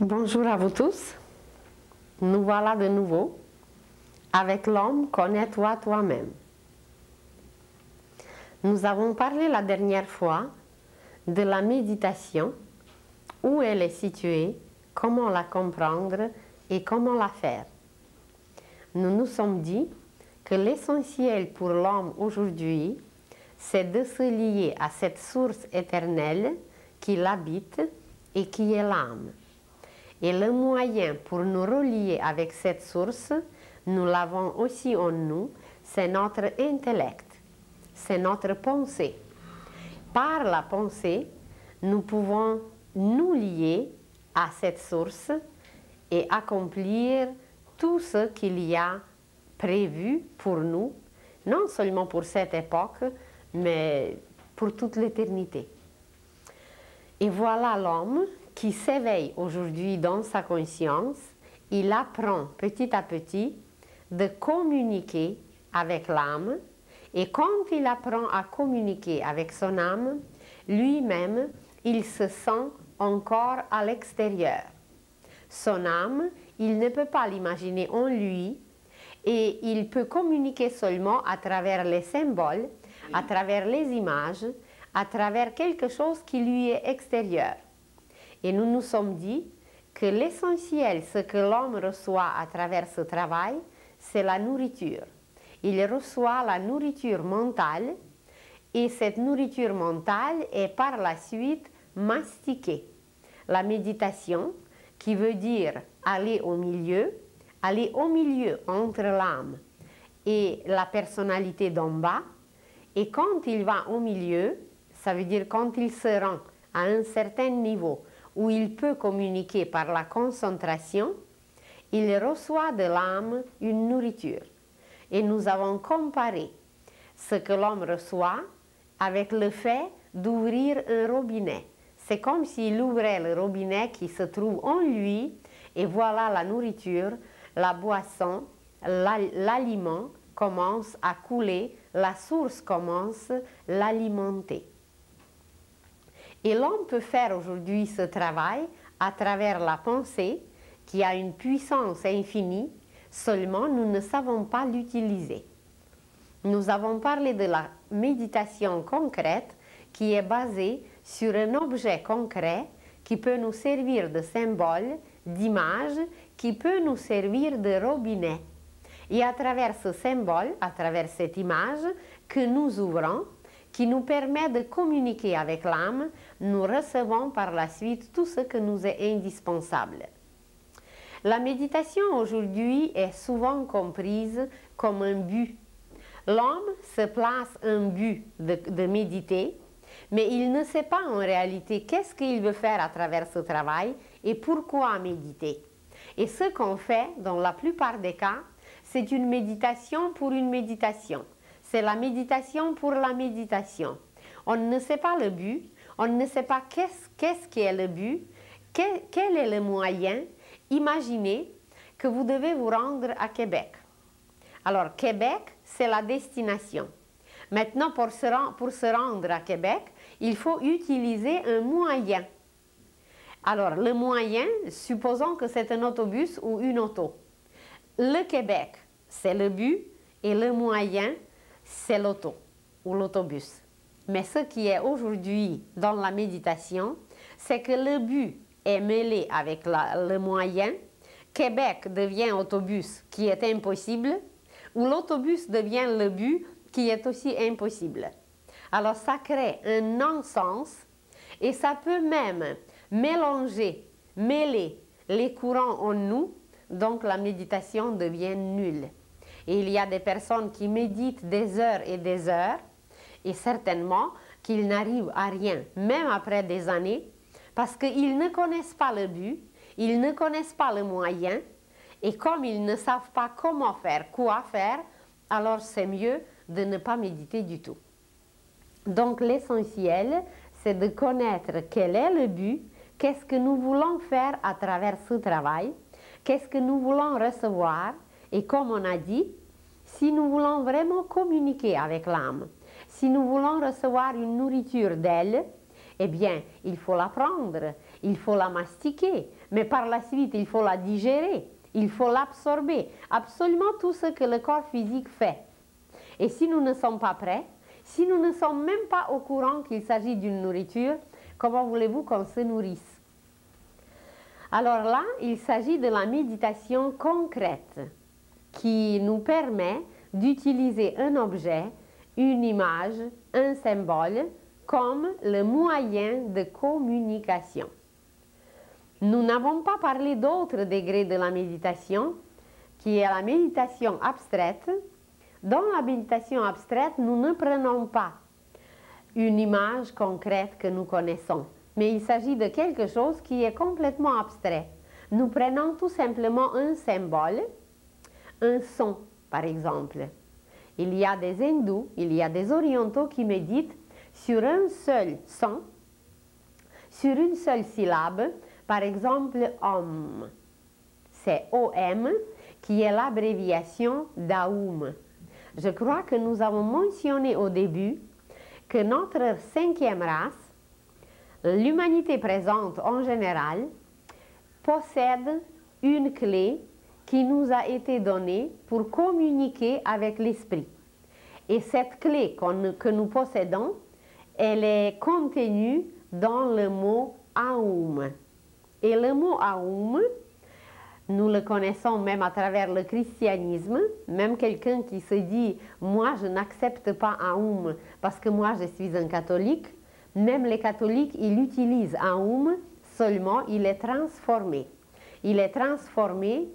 Bonjour à vous tous. Nous voilà de nouveau avec l'homme connais-toi toi-même. Nous avons parlé la dernière fois de la méditation, où elle est située, comment la comprendre et comment la faire. Nous nous sommes dit que l'essentiel pour l'homme aujourd'hui, c'est de se lier à cette source éternelle qui l'habite et qui est l'âme. Et le moyen pour nous relier avec cette source, nous l'avons aussi en nous, c'est notre intellect, c'est notre pensée. Par la pensée, nous pouvons nous lier à cette source et accomplir tout ce qu'il y a prévu pour nous, non seulement pour cette époque, mais pour toute l'éternité. Et voilà l'homme qui s'éveille aujourd'hui dans sa conscience, il apprend petit à petit de communiquer avec l'âme, et quand il apprend à communiquer avec son âme, lui-même, il se sent encore à l'extérieur. Son âme, il ne peut pas l'imaginer en lui, et il peut communiquer seulement à travers les symboles, à travers les images, à travers quelque chose qui lui est extérieur. Et nous nous sommes dit que l'essentiel, ce que l'homme reçoit à travers ce travail, c'est la nourriture. Il reçoit la nourriture mentale et cette nourriture mentale est par la suite mastiquée. La méditation, qui veut dire aller au milieu entre l'âme et la personnalité d'en bas, et quand il va au milieu, ça veut dire quand il se rend à un certain niveau où il peut communiquer par la concentration, il reçoit de l'âme une nourriture. Et nous avons comparé ce que l'homme reçoit avec le fait d'ouvrir un robinet. C'est comme s'il ouvrait le robinet qui se trouve en lui, et voilà la nourriture, la boisson, l'aliment commence à couler, la source commence à l'alimenter. Et l'homme peut faire aujourd'hui ce travail à travers la pensée qui a une puissance infinie, seulement nous ne savons pas l'utiliser. Nous avons parlé de la méditation concrète qui est basée sur un objet concret qui peut nous servir de symbole, d'image, qui peut nous servir de robinet. Et à travers ce symbole, à travers cette image que nous ouvrons, qui nous permet de communiquer avec l'âme, nous recevons par la suite tout ce que nous est indispensable. La méditation aujourd'hui est souvent comprise comme un but. L'homme se place un but de méditer, mais il ne sait pas en réalité qu'est-ce qu'il veut faire à travers ce travail et pourquoi méditer. Et ce qu'on fait, dans la plupart des cas, c'est une méditation pour une méditation. C'est la méditation pour la méditation. On ne sait pas le but, on ne sait pas qu'est-ce qui est le but, quel est le moyen. Imaginez que vous devez vous rendre à Québec. Alors, Québec, c'est la destination. Maintenant, pour se rendre à Québec, il faut utiliser un moyen. Alors, le moyen, supposons que c'est un autobus ou une auto. Le Québec, c'est le but, et le moyen, c'est l'auto ou l'autobus. Mais ce qui est aujourd'hui dans la méditation, c'est que le but est mêlé avec le moyen. Québec devient autobus qui est impossible, ou l'autobus devient le but qui est aussi impossible. Alors ça crée un non-sens et ça peut même mêler les courants en nous, donc la méditation devient nulle. Et il y a des personnes qui méditent des heures, et certainement qu'ils n'arrivent à rien, même après des années, parce qu'ils ne connaissent pas le but, ils ne connaissent pas le moyen, et comme ils ne savent pas comment faire, quoi faire, alors c'est mieux de ne pas méditer du tout. Donc l'essentiel, c'est de connaître quel est le but, qu'est-ce que nous voulons faire à travers ce travail, qu'est-ce que nous voulons recevoir, et comme on a dit, si nous voulons vraiment communiquer avec l'âme, si nous voulons recevoir une nourriture d'elle, eh bien, il faut la prendre, il faut la mastiquer, mais par la suite, il faut la digérer, il faut l'absorber, absolument tout ce que le corps physique fait. Et si nous ne sommes pas prêts, si nous ne sommes même pas au courant qu'il s'agit d'une nourriture, comment voulez-vous qu'on se nourrisse? Alors là, il s'agit de la méditation concrète qui nous permet d'utiliser un objet, une image, un symbole comme le moyen de communication. Nous n'avons pas parlé d'autres degrés de la méditation, qui est la méditation abstraite. Dans la méditation abstraite, nous ne prenons pas une image concrète que nous connaissons, mais il s'agit de quelque chose qui est complètement abstrait. Nous prenons tout simplement un symbole, un son, par exemple. Il y a des hindous, il y a des orientaux qui méditent sur un seul son, sur une seule syllabe, par exemple Om. C'est OM qui est l'abréviation d'Aum. Je crois que nous avons mentionné au début que notre 5e race, l'humanité présente en général, possède une clé qui nous a été donnée pour communiquer avec l'esprit. Et cette clé que nous possédons, elle est contenue dans le mot Aum. Et le mot Aum, nous le connaissons même à travers le christianisme. Même quelqu'un qui se dit « moi je n'accepte pas Aum parce que moi je suis un catholique », même les catholiques, ils utilisent Aum, seulement il est transformé. Il est transformé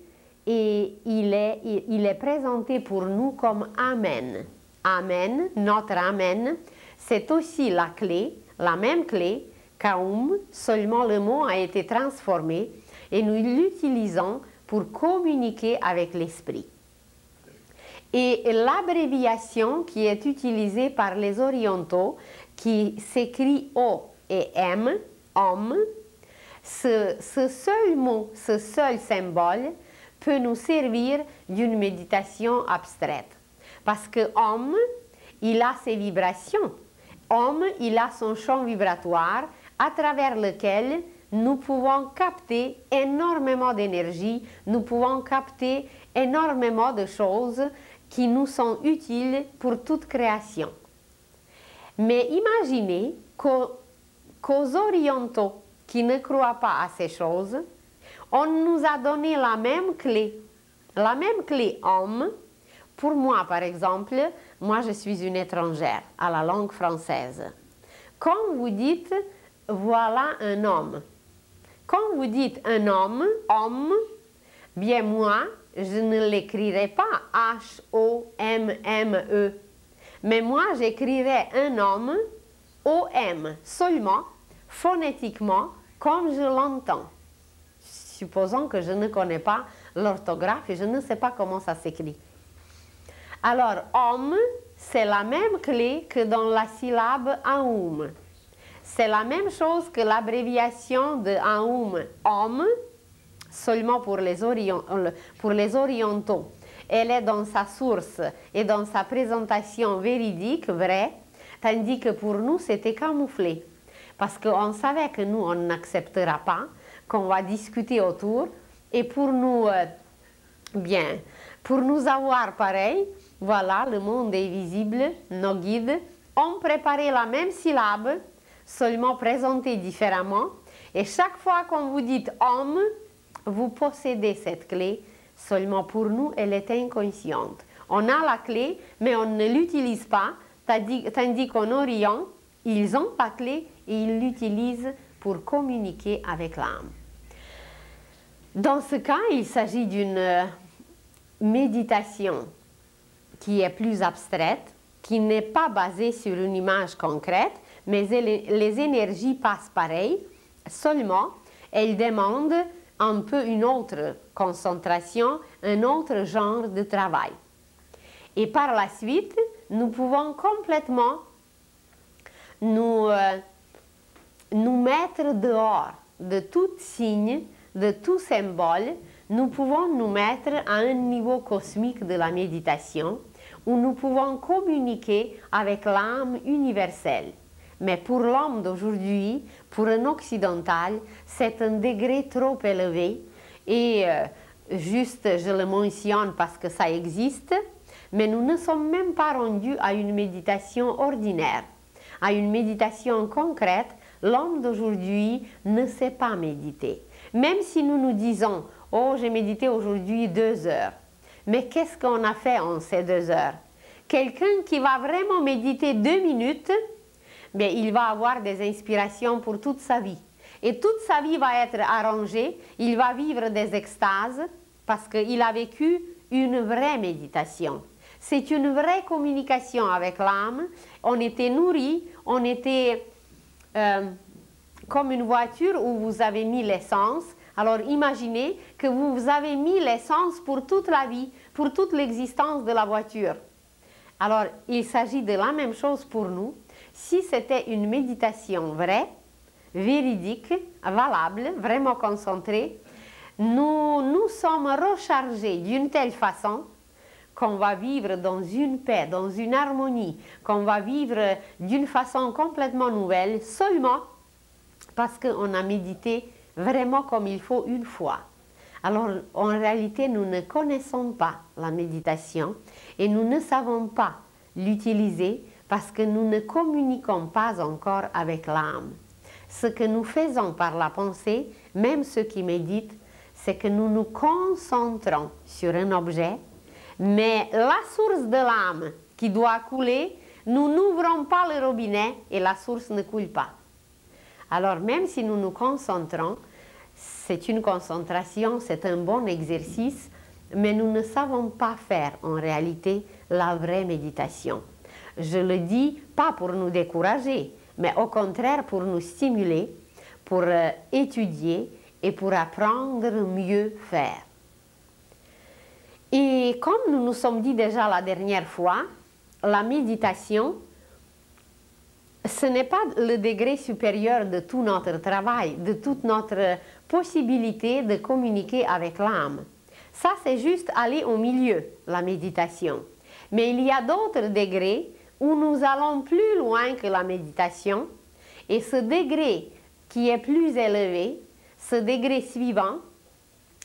et il est présenté pour nous comme Amen. Amen, notre Amen, c'est aussi la clé, la même clé qu'Aum, seulement le mot a été transformé et nous l'utilisons pour communiquer avec l'esprit. Et l'abréviation qui est utilisée par les orientaux, qui s'écrit O et M, Om, ce seul mot, ce seul symbole peut nous servir d'une méditation abstraite. Parce que Om, il a ses vibrations. Om, il a son champ vibratoire à travers lequel nous pouvons capter énormément d'énergie, nous pouvons capter énormément de choses qui nous sont utiles pour toute création. Mais imaginez qu'aux orientaux qui ne croient pas à ces choses, on nous a donné la même clé Om. Pour moi, par exemple, moi je suis une étrangère à la langue française. Quand vous dites « voilà un homme », quand vous dites un homme, bien moi, je ne l'écrirai pas H-O-M-M-E, mais moi j'écrirai un homme, O-M, seulement, phonétiquement, comme je l'entends. Supposons que je ne connais pas l'orthographe et je ne sais pas comment ça s'écrit. Alors, Om, c'est la même clé que dans la syllabe Aum. C'est la même chose que l'abréviation de Aum, Om, seulement pour les orientaux. Elle est dans sa source et dans sa présentation véridique, vraie, tandis que pour nous, c'était camouflé. Parce qu'on savait que nous, on n'acceptera pas, qu'on va discuter autour. Et pour nous, pour nous avoir pareil, voilà, le monde est visible, nos guides ont préparé la même syllabe, seulement présentée différemment. Et chaque fois qu'on vous dit « Om », vous possédez cette clé, seulement pour nous, elle est inconsciente. On a la clé, mais on ne l'utilise pas, tandis qu'en Orient, ils ont la clé et ils l'utilisent pour communiquer avec l'âme. Dans ce cas, il s'agit d'une méditation qui est plus abstraite, qui n'est pas basée sur une image concrète, mais les énergies passent pareil, seulement elles demandent un peu une autre concentration, un autre genre de travail. Et par la suite, nous pouvons complètement nous mettre dehors de tout signe, de tout symbole. Nous pouvons nous mettre à un niveau cosmique de la méditation où nous pouvons communiquer avec l'âme universelle. Mais pour l'homme d'aujourd'hui, pour un occidental, c'est un degré trop élevé. Et juste, je le mentionne parce que ça existe, mais nous ne sommes même pas rendus à une méditation ordinaire. À une méditation concrète, l'homme d'aujourd'hui ne sait pas méditer. Même si nous nous disons « Oh, j'ai médité aujourd'hui 2 heures ». Mais qu'est-ce qu'on a fait en ces 2 heures? Quelqu'un qui va vraiment méditer 2 minutes, mais il va avoir des inspirations pour toute sa vie. Et toute sa vie va être arrangée, il va vivre des extases parce qu'il a vécu une vraie méditation. C'est une vraie communication avec l'âme. On était nourri, on était comme une voiture où vous avez mis l'essence. Alors imaginez que vous avez mis l'essence pour toute la vie, pour toute l'existence de la voiture. Alors il s'agit de la même chose pour nous. Si c'était une méditation vraie, véridique, valable, vraiment concentrée, nous sommes rechargés d'une telle façon qu'on va vivre dans une paix, dans une harmonie, qu'on va vivre d'une façon complètement nouvelle, seulement parce qu'on a médité vraiment comme il faut une fois. Alors, en réalité, nous ne connaissons pas la méditation et nous ne savons pas l'utiliser parce que nous ne communiquons pas encore avec l'âme. Ce que nous faisons par la pensée, même ceux qui méditent, c'est que nous nous concentrons sur un objet, mais la source de l'âme qui doit couler, nous n'ouvrons pas le robinet et la source ne coule pas. Alors même si nous nous concentrons, c'est une concentration, c'est un bon exercice, mais nous ne savons pas faire en réalité la vraie méditation. Je le dis pas pour nous décourager, mais au contraire pour nous stimuler, pour étudier et pour apprendre mieux faire. Et comme nous nous sommes dit déjà la dernière fois, la méditation, ce n'est pas le degré supérieur de tout notre travail, de toute notre possibilité de communiquer avec l'âme. Ça, c'est juste aller au milieu, la méditation. Mais il y a d'autres degrés où nous allons plus loin que la méditation. Et ce degré qui est plus élevé, ce degré suivant,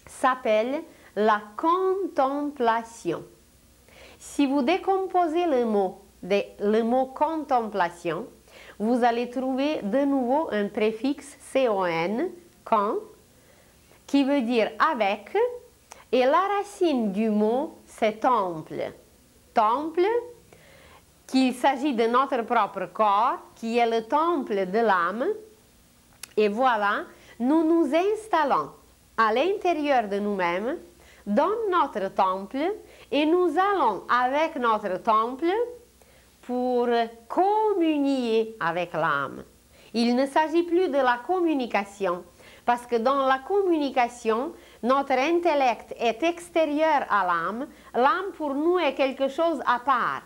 s'appelle la contemplation. Si vous décomposez le mot contemplation, vous allez trouver de nouveau un préfixe con, con, qui veut dire avec, et la racine du mot c'est temple. Temple, qu'il s'agit de notre propre corps, qui est le temple de l'âme, et voilà, nous nous installons à l'intérieur de nous-mêmes, dans notre temple, et nous allons avec notre temple pour communier avec l'âme. Il ne s'agit plus de la communication, parce que dans la communication, notre intellect est extérieur à l'âme. L'âme pour nous est quelque chose à part.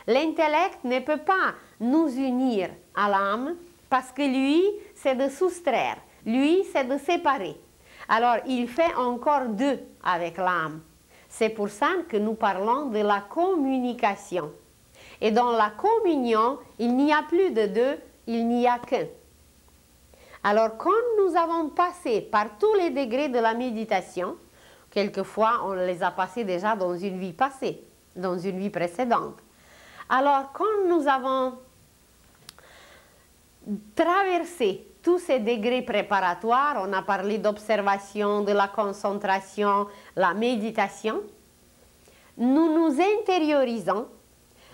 L'intellect ne peut pas nous unir à l'âme, parce que lui, c'est de soustraire. Lui, c'est de séparer. Alors, il fait encore deux avec l'âme. C'est pour ça que nous parlons de la communication. Et dans la communion, il n'y a plus de deux, il n'y a qu'un. Alors, quand nous avons passé par tous les degrés de la méditation, quelquefois on les a passés déjà dans une vie passée, dans une vie précédente. Alors, quand nous avons traversé tous ces degrés préparatoires, on a parlé d'observation, de la concentration, la méditation, nous nous intériorisons,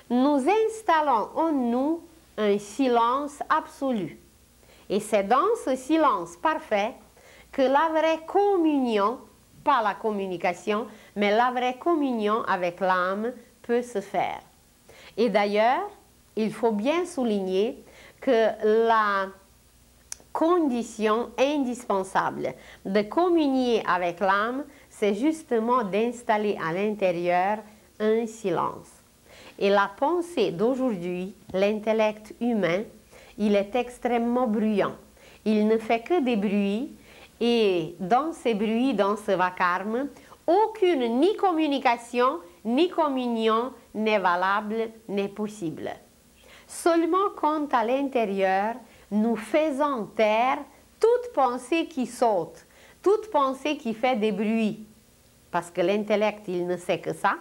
nous installons en nous un silence absolu. Et c'est dans ce silence parfait que la vraie communion, pas la communication, mais la vraie communion avec l'âme peut se faire. Et d'ailleurs, il faut bien souligner que la condition indispensable de communier avec l'âme, c'est justement d'installer à l'intérieur un silence. Et la pensée d'aujourd'hui, l'intellect humain, il est extrêmement bruyant. Il ne fait que des bruits et dans ces bruits, dans ce vacarme, aucune ni communication ni communion n'est valable, n'est possible. seulement quand à l'intérieur, nous faisons taire toute pensée qui saute, toute pensée qui fait des bruits, parce que l'intellect, il ne sait que ça.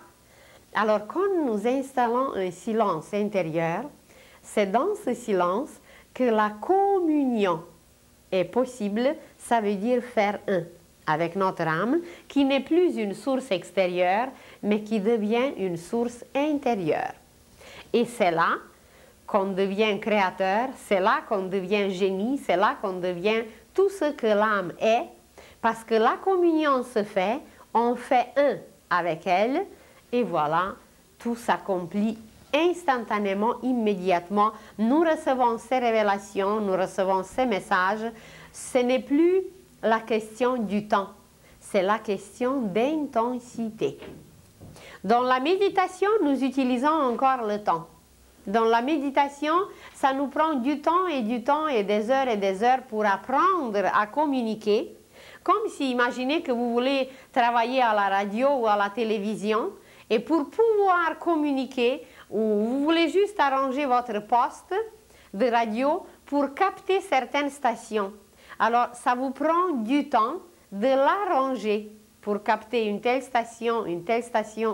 Alors, quand nous installons un silence intérieur, c'est dans ce silence que la communion est possible, ça veut dire faire un avec notre âme, qui n'est plus une source extérieure, mais qui devient une source intérieure. Et c'est là qu'on devient créateur, c'est là qu'on devient génie, c'est là qu'on devient tout ce que l'âme est, parce que la communion se fait, on fait un avec elle, et voilà, tout s'accomplit instantanément, immédiatement. Nous recevons ces révélations, nous recevons ces messages. Ce n'est plus la question du temps, c'est la question d'intensité. Dans la méditation, nous utilisons encore le temps. Dans la méditation, ça nous prend du temps et des heures pour apprendre à communiquer. Comme si, imaginez que vous voulez travailler à la radio ou à la télévision, et pour pouvoir communiquer, ou vous voulez juste arranger votre poste de radio pour capter certaines stations. Alors, ça vous prend du temps de l'arranger pour capter une telle station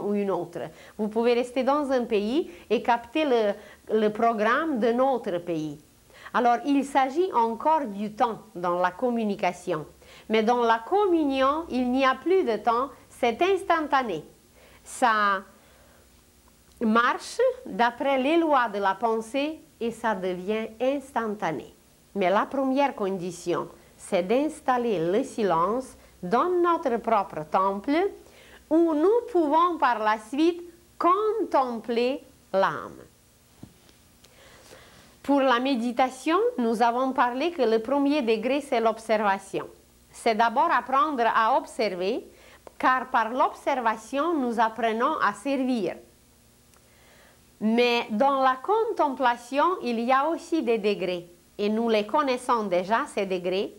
ou une autre. Vous pouvez rester dans un pays et capter le programme d'un autre pays. Alors, il s'agit encore du temps dans la communication. Mais dans la communion, il n'y a plus de temps, c'est instantané. Ça marche d'après les lois de la pensée et ça devient instantané. Mais la première condition, c'est d'installer le silence dans notre propre temple où nous pouvons par la suite contempler l'âme. Pour la méditation, nous avons parlé que le premier degré, c'est l'observation. C'est d'abord apprendre à observer, car par l'observation, nous apprenons à servir. Mais dans la contemplation, il y a aussi des degrés. Et nous les connaissons déjà, ces degrés.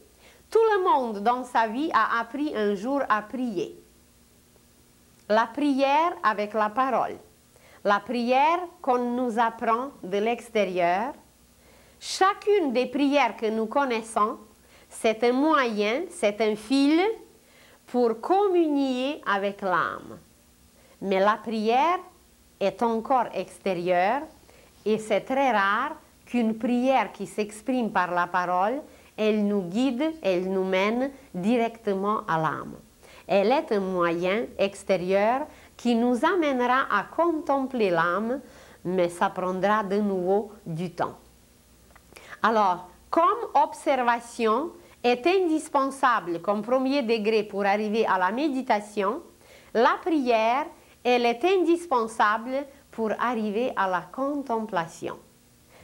Tout le monde dans sa vie a appris un jour à prier. La prière avec la parole. La prière qu'on nous apprend de l'extérieur. Chacune des prières que nous connaissons, c'est un moyen, c'est un fil pour communier avec l'âme. Mais la prière est encore extérieure et c'est très rare qu'une prière qui s'exprime par la parole, elle nous guide, elle nous mène directement à l'âme. Elle est un moyen extérieur qui nous amènera à contempler l'âme, mais ça prendra de nouveau du temps. Alors, comme observation est indispensable comme premier degré pour arriver à la méditation, la prière, elle est indispensable pour arriver à la contemplation.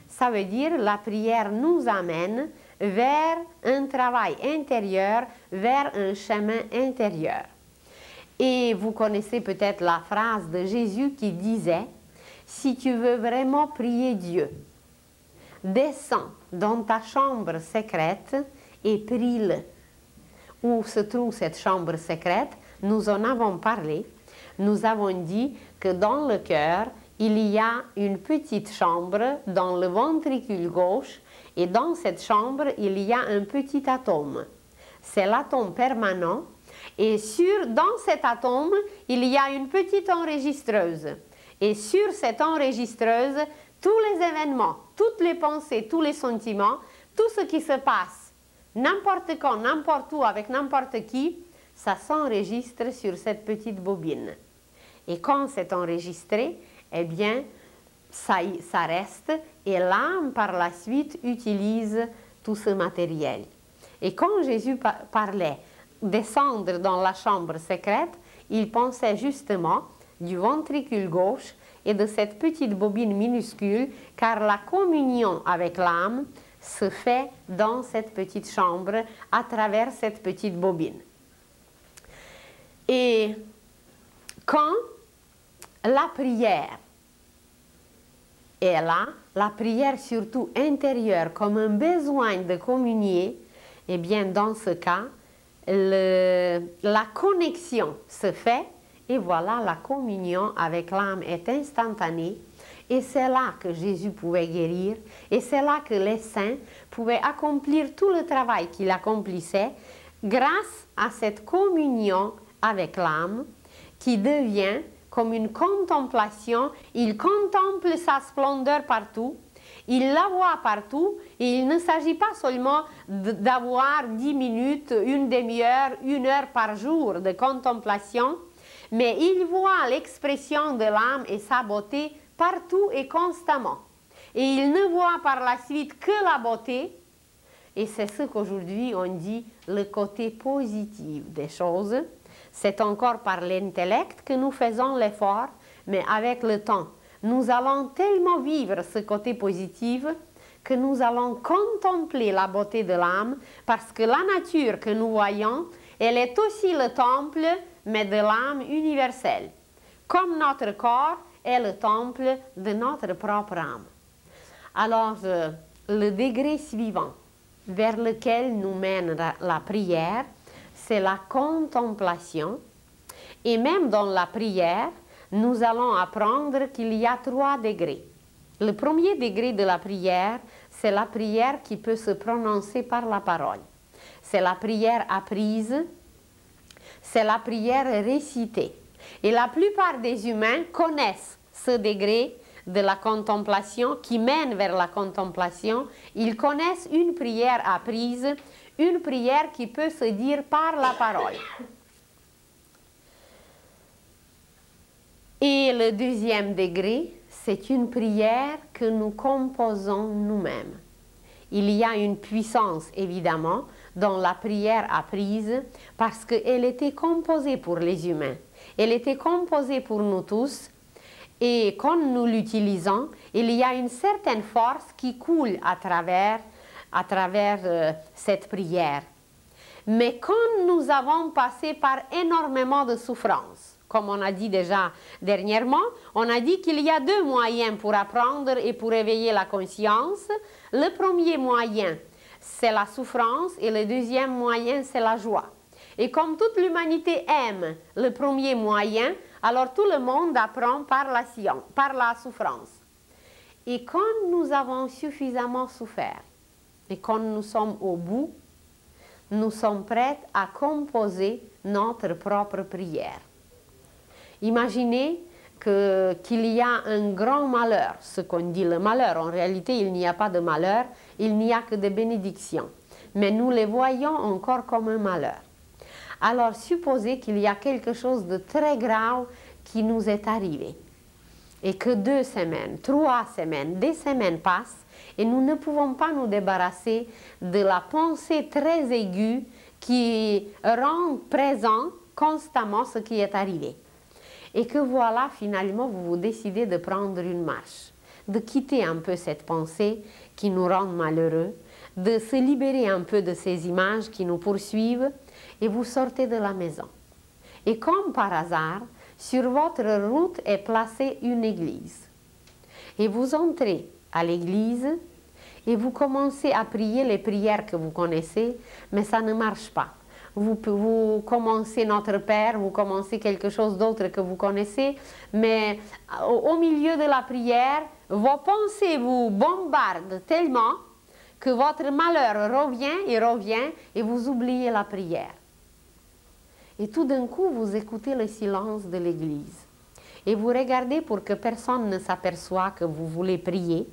Ça veut dire la prière nous amène vers un travail intérieur, vers un chemin intérieur. Et vous connaissez peut-être la phrase de Jésus qui disait « Si tu veux vraiment prier Dieu, descends dans ta chambre secrète et prie-le. » Où se trouve cette chambre secrète? Nous en avons parlé. Nous avons dit que dans le cœur, il y a une petite chambre dans le ventricule gauche et dans cette chambre, il y a un petit atome. C'est l'atome permanent et dans cet atome, il y a une petite enregistreuse. Et sur cette enregistreuse, tous les événements, toutes les pensées, tous les sentiments, tout ce qui se passe, n'importe quand, n'importe où, avec n'importe qui, ça s'enregistre sur cette petite bobine. Et quand c'est enregistré, eh bien, ça reste et l'âme, par la suite, utilise tout ce matériel. Et quand Jésus parlait descendre dans la chambre secrète, il pensait justement du ventricule gauche et de cette petite bobine minuscule, car la communion avec l'âme se fait dans cette petite chambre à travers cette petite bobine. Et quand la prière est là, la prière surtout intérieure comme un besoin de communier, eh bien dans ce cas, la connexion se fait et voilà, la communion avec l'âme est instantanée Et c'est là que Jésus pouvait guérir, et c'est là que les saints pouvaient accomplir tout le travail qu'il accomplissait grâce à cette communion avec l'âme qui devient comme une contemplation. Il contemple sa splendeur partout, il la voit partout, et il ne s'agit pas seulement d'avoir 10 minutes, une demi-heure, 1 heure par jour de contemplation, mais il voit l'expression de l'âme et sa beauté partout et constamment. Et il ne voit par la suite que la beauté, et c'est ce qu'aujourd'hui on dit le côté positif des choses. C'est encore par l'intellect que nous faisons l'effort, mais avec le temps, nous allons tellement vivre ce côté positif que nous allons contempler la beauté de l'âme, parce que la nature que nous voyons, elle est aussi le temple, mais de l'âme universelle. Comme notre corps est le temple de notre propre âme. Alors, le degré suivant vers lequel nous mène la prière, c'est la contemplation. Et même dans la prière, nous allons apprendre qu'il y a 3 degrés. Le premier degré de la prière, c'est la prière qui peut se prononcer par la parole. C'est la prière apprise, c'est la prière récitée. Et la plupart des humains connaissent ce degré de la contemplation qui mène vers la contemplation. Ils connaissent une prière apprise, une prière qui peut se dire par la parole. Et le deuxième degré, c'est une prière que nous composons nous-mêmes. Il y a une puissance, évidemment, dans la prière apprise, parce qu'elle était composée pour les humains. Elle était composée pour nous tous, et quand nous l'utilisons, il y a une certaine force qui coule à travers cette prière. Mais quand nous avons passé par énormément de souffrances, comme on a dit déjà dernièrement, on a dit qu'il y a 2 moyens pour apprendre et pour éveiller la conscience. Le premier moyen, c'est la souffrance, et le deuxième moyen, c'est la joie. Et comme toute l'humanité aime le premier moyen, alors tout le monde apprend par la souffrance. Et quand nous avons suffisamment souffert, et quand nous sommes au bout, nous sommes prêts à composer notre propre prière. Imaginez qu'il y a un grand malheur, ce qu'on dit le malheur. En réalité, il n'y a pas de malheur, il n'y a que des bénédictions. Mais nous les voyons encore comme un malheur. Alors, supposez qu'il y a quelque chose de très grave qui nous est arrivé. Et que 2 semaines, 3 semaines, des semaines passent, et nous ne pouvons pas nous débarrasser de la pensée très aiguë qui rend présent constamment ce qui est arrivé. Et que voilà, finalement, vous vous décidez de prendre une marche, de quitter un peu cette pensée qui nous rend malheureux, de se libérer un peu de ces images qui nous poursuivent, et vous sortez de la maison. Et comme par hasard, sur votre route est placée une église. Et vous entrez à l'église et vous commencez à prier les prières que vous connaissez, mais ça ne marche pas. Vous commencez Notre Père, vous commencez quelque chose d'autre que vous connaissez, mais au milieu de la prière, vos pensées vous bombardent tellement que votre malheur revient et vous oubliez la prière. Et tout d'un coup, vous écoutez le silence de l'église. Et vous regardez pour que personne ne s'aperçoive que vous voulez prier.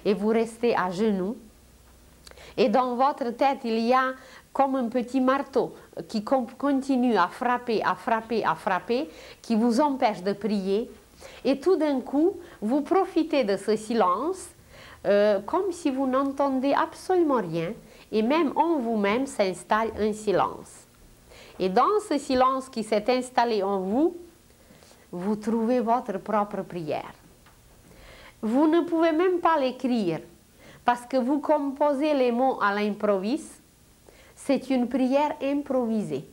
Et vous restez à genoux. Et dans votre tête, il y a comme un petit marteau qui continue à frapper, qui vous empêche de prier. Et tout d'un coup, vous profitez de ce silence, comme si vous n'entendez absolument rien. Et même en vous-même s'installe un silence. Et dans ce silence qui s'est installé en vous, vous trouvez votre propre prière. Vous ne pouvez même pas l'écrire, parce que vous composez les mots à l'improviste. C'est une prière improvisée.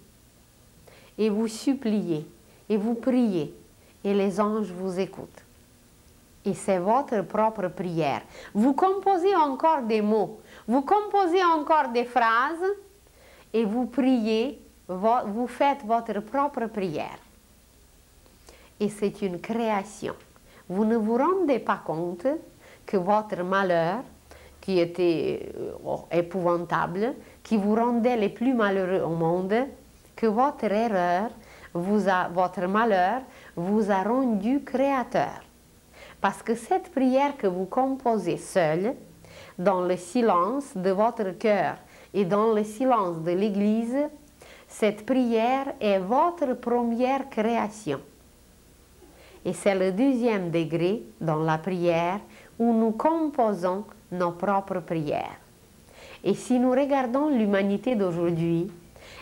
Et vous suppliez, et vous priez, et les anges vous écoutent. Et c'est votre propre prière. Vous composez encore des mots, vous composez encore des phrases, et vous priez, vous faites votre propre prière. Et c'est une création. vous ne vous rendez pas compte que votre malheur, qui était épouvantable, qui vous rendait les plus malheureux au monde, que votre erreur, votre malheur vous a rendu créateur. Parce que cette prière que vous composez seul, dans le silence de votre cœur et dans le silence de l'Église, cette prière est votre première création. Et c'est le deuxième degré dans la prière où nous composons nos propres prières. Et si nous regardons l'humanité d'aujourd'hui,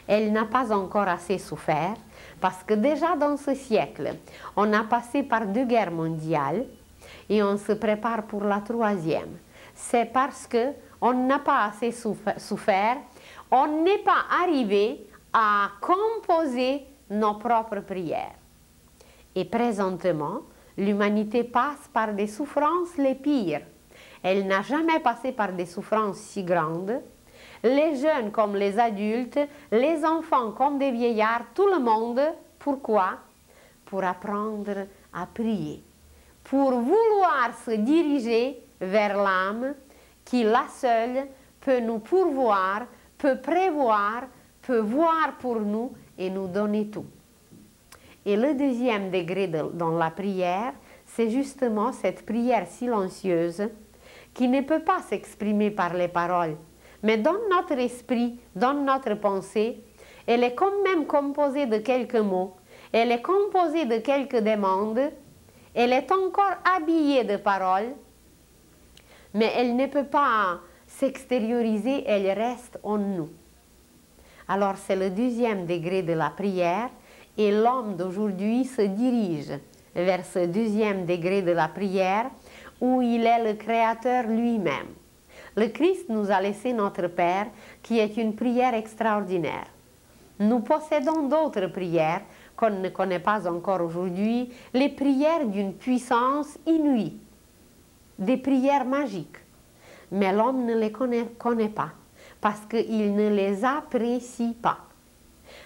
elle n'a pas encore assez souffert parce que déjà dans ce siècle, on a passé par 2 guerres mondiales et on se prépare pour la 3e. C'est parce qu'on n'a pas assez souffert, on n'est pas arrivé à composer nos propres prières. Et présentement, l'humanité passe par des souffrances les pires. Elle n'a jamais passé par des souffrances si grandes. Les jeunes comme les adultes, les enfants comme des vieillards, tout le monde. Pourquoi? Pour apprendre à prier. Pour vouloir se diriger vers l'âme qui, la seule, peut nous pourvoir, peut prévoir, peut voir pour nous et nous donner tout. Et le deuxième degré dans la prière, c'est justement cette prière silencieuse qui ne peut pas s'exprimer par les paroles. Mais dans notre esprit, dans notre pensée, elle est quand même composée de quelques mots, elle est composée de quelques demandes, elle est encore habillée de paroles, mais elle ne peut pas s'extérioriser, elle reste en nous. Alors c'est le deuxième degré de la prière et l'homme d'aujourd'hui se dirige vers ce deuxième degré de la prière où il est le Créateur lui-même. Le Christ nous a laissé notre Père qui est une prière extraordinaire. Nous possédons d'autres prières qu'on ne connaît pas encore aujourd'hui, les prières d'une puissance inouïe, des prières magiques. Mais l'homme ne les connaît pas parce qu'il ne les apprécie pas.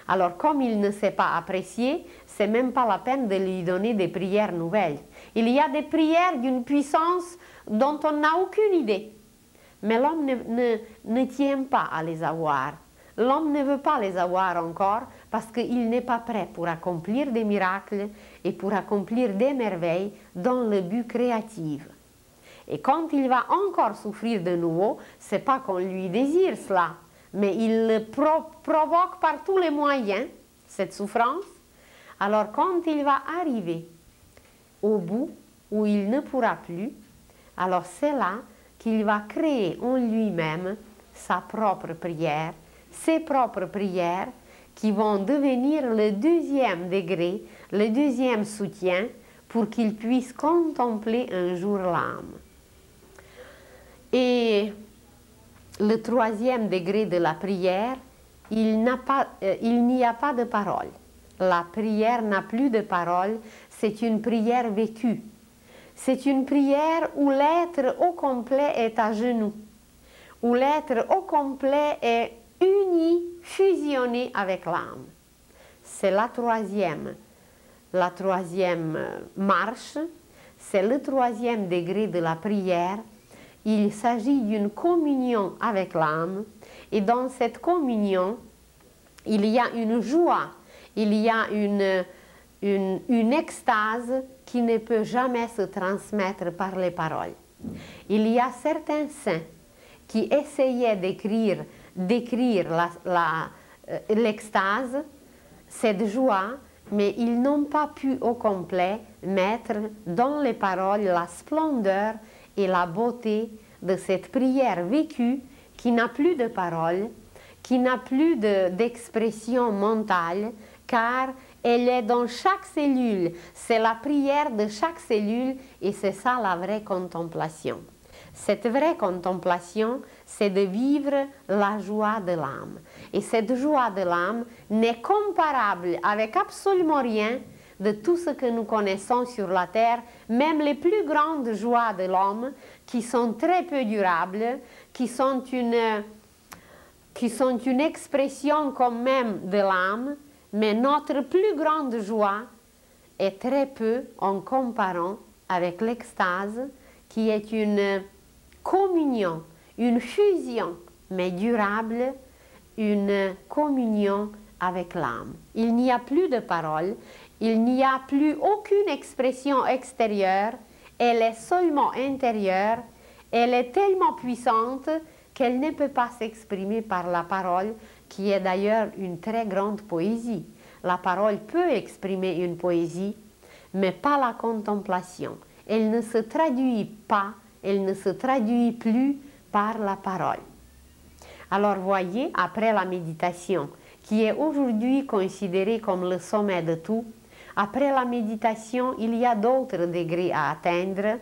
Alors comme il ne sait pas apprécier, c'est même pas la peine de lui donner des prières nouvelles. Il y a des prières d'une puissance dont on n'a aucune idée. Mais l'homme ne tient pas à les avoir. L'homme ne veut pas les avoir encore parce qu'il n'est pas prêt pour accomplir des miracles et pour accomplir des merveilles dans le but créatif. Et quand il va encore souffrir de nouveau, c'est pas qu'on lui désire cela, mais il le provoque par tous les moyens, cette souffrance. Alors quand il va arriver au bout où il ne pourra plus, alors c'est là qu'il va créer en lui-même sa propre prière, ses propres prières qui vont devenir le deuxième degré, le deuxième soutien pour qu'il puisse contempler un jour l'âme. Et le troisième degré de la prière, il n'y a pas de parole. La prière n'a plus de parole, c'est une prière vécue. C'est une prière où l'être au complet est à genoux, où l'être au complet est uni, fusionné avec l'âme. C'est la troisième marche, c'est le troisième degré de la prière. Il s'agit d'une communion avec l'âme et dans cette communion, il y a une joie, il y a une extase qui ne peut jamais se transmettre par les paroles. Il y a certains saints qui essayaient d'écrire l'extase, cette joie, mais ils n'ont pas pu au complet mettre dans les paroles la splendeur et la beauté de cette prière vécue qui n'a plus de paroles, qui n'a plus d'expression mentale, car elle est dans chaque cellule. C'est la prière de chaque cellule et c'est ça la vraie contemplation. Cette vraie contemplation, c'est de vivre la joie de l'âme. Et cette joie de l'âme n'est comparable avec absolument rien de tout ce que nous connaissons sur la terre, même les plus grandes joies de l'homme, qui sont très peu durables, qui sont une expression quand même de l'âme, mais notre plus grande joie est très peu en comparant avec l'extase, qui est une communion, une fusion, mais durable, une communion avec l'âme. Il n'y a plus de parole, il n'y a plus aucune expression extérieure, elle est seulement intérieure, elle est tellement puissante qu'elle ne peut pas s'exprimer par la parole, qui est d'ailleurs une très grande poésie. La parole peut exprimer une poésie, mais pas la contemplation. Elle ne se traduit pas, elle ne se traduit plus par la parole. Alors voyez, après la méditation, qui est aujourd'hui considérée comme le sommet de tout, après la méditation, il y a d'autres degrés à atteindre,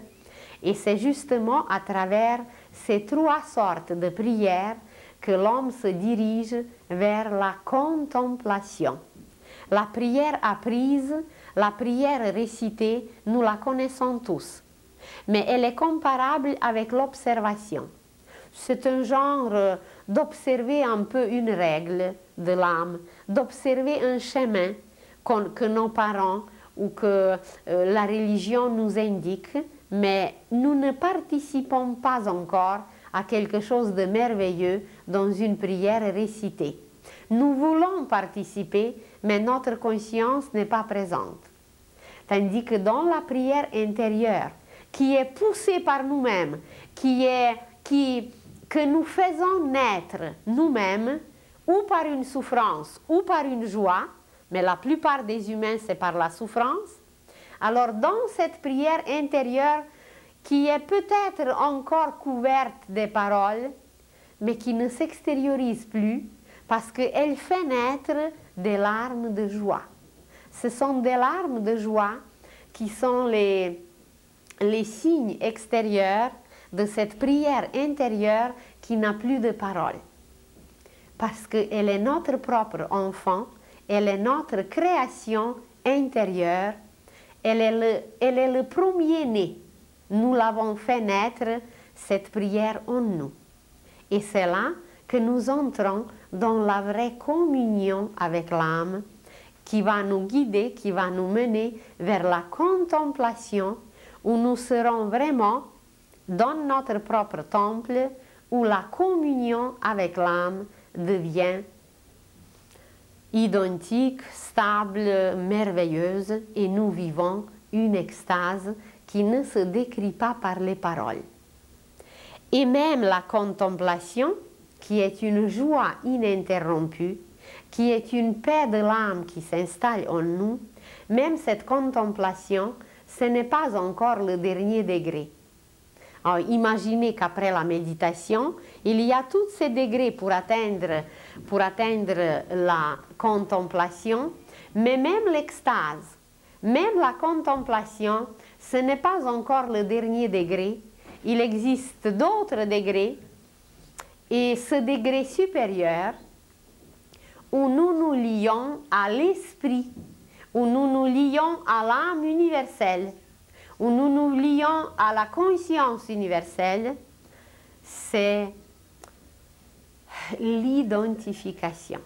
et c'est justement à travers ces trois sortes de prières que l'homme se dirige vers la contemplation. La prière apprise, la prière récitée, nous la connaissons tous, mais elle est comparable avec l'observation. C'est un genre d'observer un peu une règle de l'âme, d'observer un chemin que nos parents ou que la religion nous indique, mais nous ne participons pas encore à quelque chose de merveilleux dans une prière récitée. Nous voulons participer, mais notre conscience n'est pas présente. Tandis que dans la prière intérieure, qui est poussée par nous-mêmes, que nous faisons naître nous-mêmes, ou par une souffrance, ou par une joie, mais la plupart des humains, c'est par la souffrance. Alors, dans cette prière intérieure, qui est peut-être encore couverte des paroles, mais qui ne s'extériorise plus, parce qu'elle fait naître des larmes de joie. Ce sont des larmes de joie qui sont les signes extérieurs de cette prière intérieure qui n'a plus de parole. Parce qu'elle est notre propre enfant, elle est notre création intérieure, elle est le premier-né. Nous l'avons fait naître, cette prière en nous. Et c'est là que nous entrons dans la vraie communion avec l'âme, qui va nous guider, qui va nous mener vers la contemplation, où nous serons vraiment dans notre propre temple, où la communion avec l'âme devient identique, stable, merveilleuse, et nous vivons une extase qui ne se décrit pas par les paroles. Et même la contemplation, qui est une joie ininterrompue, qui est une paix de l'âme qui s'installe en nous, même cette contemplation, ce n'est pas encore le dernier degré. Alors, imaginez qu'après la méditation, il y a tous ces degrés pour atteindre la contemplation, mais même l'extase, même la contemplation, ce n'est pas encore le dernier degré. Il existe d'autres degrés, et ce degré supérieur, où nous nous lions à l'esprit, où nous nous lions à l'âme universelle, où nous nous lions à la conscience universelle, c'est l'identification.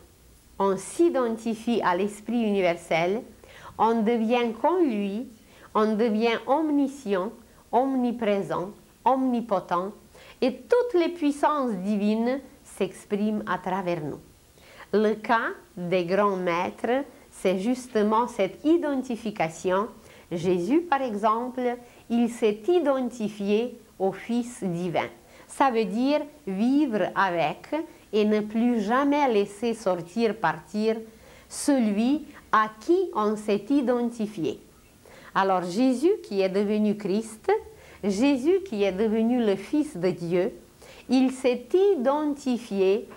On s'identifie à l'esprit universel, on devient comme lui, on devient omniscient, omniprésent, omnipotent, et toutes les puissances divines s'expriment à travers nous. Le cas des grands maîtres, c'est justement cette identification. Jésus, par exemple, il s'est identifié au Fils divin. Ça veut dire vivre avec et ne plus jamais laisser partir celui à qui on s'est identifié. Alors Jésus qui est devenu Christ, Jésus qui est devenu le Fils de Dieu, il s'est identifié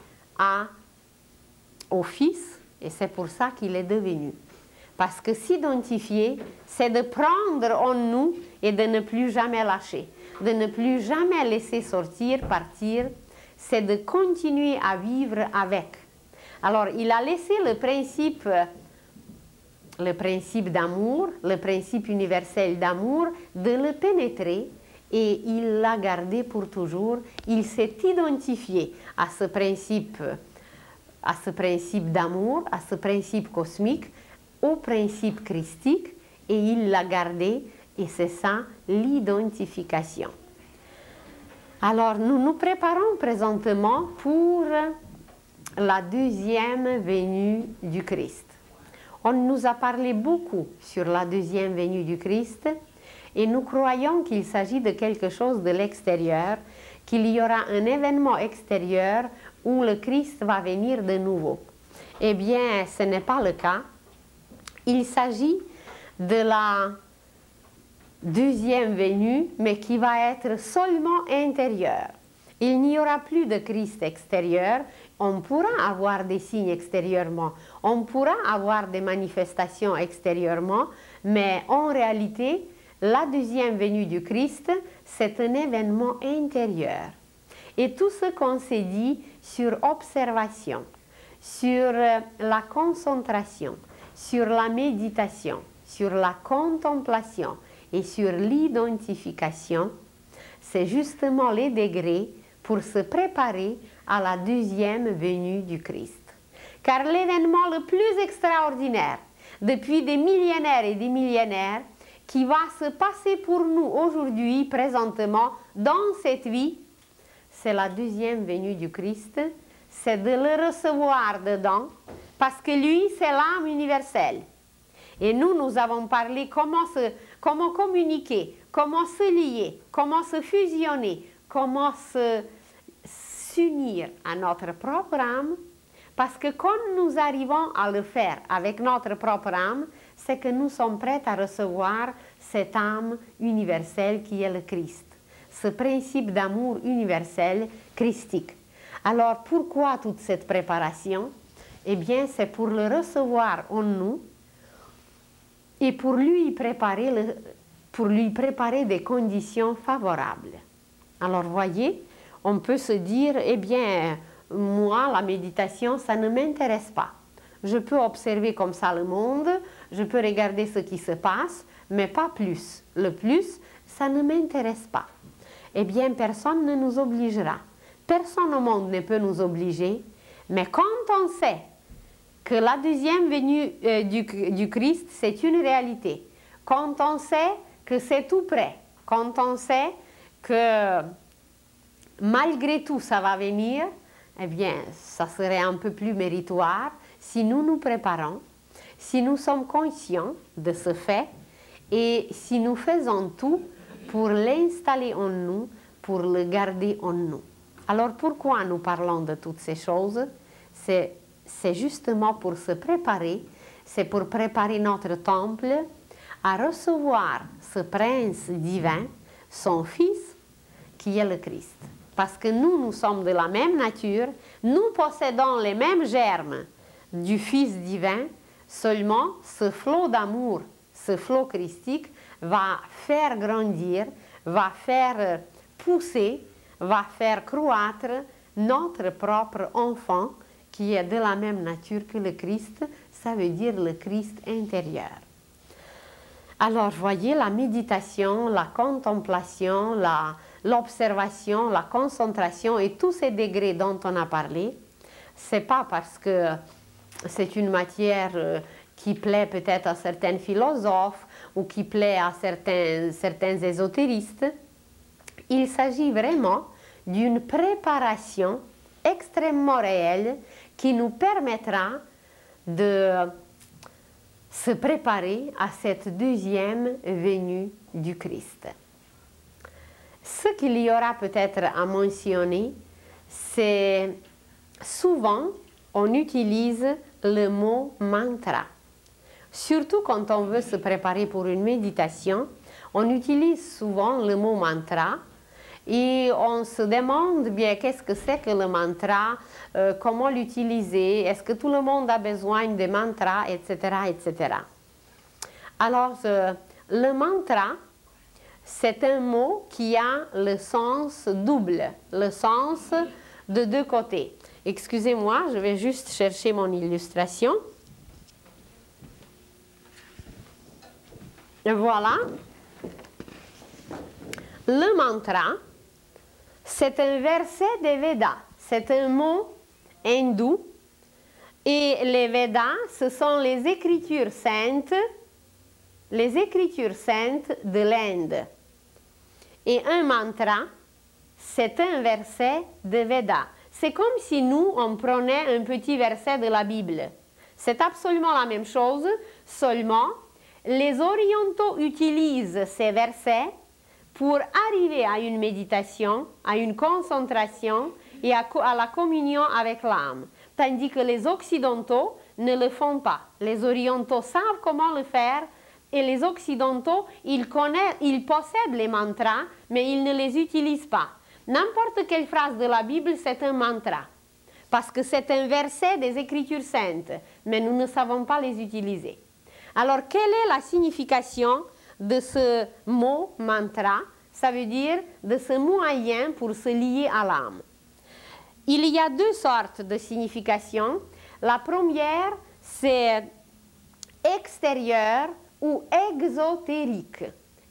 au Fils, et c'est pour ça qu'il est devenu. Parce que s'identifier, c'est de prendre en nous et de ne plus jamais lâcher, de ne plus jamais laisser partir, c'est de continuer à vivre avec. Alors, il a laissé le principe d'amour, le principe universel d'amour, de le pénétrer, et il l'a gardé pour toujours. Il s'est identifié à ce principe d'amour, à ce principe cosmique, au principe christique, et il l'a gardé, Et c'est ça l'identification. Alors, nous nous préparons présentement pour la deuxième venue du Christ. On nous a parlé beaucoup sur la deuxième venue du Christ et nous croyons qu'il s'agit de quelque chose de l'extérieur, qu'il y aura un événement extérieur où le Christ va venir de nouveau. Eh bien, ce n'est pas le cas. Il s'agit de la deuxième venue, mais qui va être seulement intérieure. Il n'y aura plus de Christ extérieur. On pourra avoir des signes extérieurement, on pourra avoir des manifestations extérieurement, mais en réalité, la deuxième venue du Christ, c'est un événement intérieur. Et tout ce qu'on s'est dit sur observation, sur la concentration, sur la méditation, sur la contemplation et sur l'identification, c'est justement les degrés pour se préparer à la deuxième venue du Christ. Car l'événement le plus extraordinaire depuis des millénaires et des millénaires qui va se passer pour nous aujourd'hui, présentement, dans cette vie, c'est la deuxième venue du Christ, c'est de le recevoir dedans, parce que lui, c'est l'âme universelle. Et nous avons parlé comment communiquer, comment se lier, comment se fusionner, comment s'unir à notre propre âme, parce que quand nous arrivons à le faire avec notre propre âme, c'est que nous sommes prêts à recevoir cette âme universelle qui est le Christ, ce principe d'amour universel christique. Alors pourquoi toute cette préparation? Eh bien, c'est pour le recevoir en nous et pour lui préparer des conditions favorables. Alors voyez, on peut se dire, eh bien, moi, la méditation, ça ne m'intéresse pas. Je peux observer comme ça le monde, je peux regarder ce qui se passe, mais pas plus. Le plus, ça ne m'intéresse pas. Eh bien, personne ne nous obligera. Personne au monde ne peut nous obliger, mais quand on sait que la deuxième venue du Christ, c'est une réalité, quand on sait que c'est tout près, quand on sait que malgré tout ça va venir, eh bien, ça serait un peu plus méritoire si nous nous préparons, si nous sommes conscients de ce fait et si nous faisons tout pour l'installer en nous, pour le garder en nous. Alors pourquoi nous parlons de toutes ces choses? C'est justement pour se préparer, c'est pour préparer notre temple à recevoir ce prince divin, son fils, qui est le Christ. Parce que nous sommes de la même nature, nous possédons les mêmes germes du Fils divin, seulement ce flot d'amour, ce flot christique va faire grandir, va faire pousser, va faire croître notre propre enfant qui est de la même nature que le Christ, ça veut dire le Christ intérieur. Alors, voyez, la méditation, la contemplation, l'observation, la concentration et tous ces degrés dont on a parlé, c'est pas parce que c'est une matière qui plaît peut-être à certains philosophes ou qui plaît à certains ésotéristes. Il s'agit vraiment d'une préparation extrêmement réelle qui nous permettra de se préparer à cette deuxième venue du Christ. Ce qu'il y aura peut-être à mentionner, c'est souvent on utilise le mot mantra. Surtout quand on veut se préparer pour une méditation, on utilise souvent le mot mantra et on se demande bien qu'est-ce que c'est que le mantra, comment l'utiliser, est-ce que tout le monde a besoin de mantras, etc., etc. Alors, le mantra, c'est un mot qui a le sens double, le sens de deux côtés. Excusez-moi, je vais juste chercher mon illustration. Voilà. Le mantra, c'est un verset des Védas, c'est un mot hindou. Et les Védas, ce sont les écritures saintes les Écritures saintes de l'Inde. Et un mantra, c'est un verset de Veda. C'est comme si nous, on prenait un petit verset de la Bible. C'est absolument la même chose, seulement les orientaux utilisent ces versets pour arriver à une méditation, à une concentration et à la communion avec l'âme. Tandis que les occidentaux ne le font pas. Les orientaux savent comment le faire et les occidentaux, ils possèdent les mantras, mais ils ne les utilisent pas. N'importe quelle phrase de la Bible, c'est un mantra. Parce que c'est un verset des Écritures saintes, mais nous ne savons pas les utiliser. Alors, quelle est la signification de ce mot mantra? Ça veut dire de ce moyen pour se lier à l'âme. Il y a deux sortes de signification. La première, c'est extérieur ou exotérique.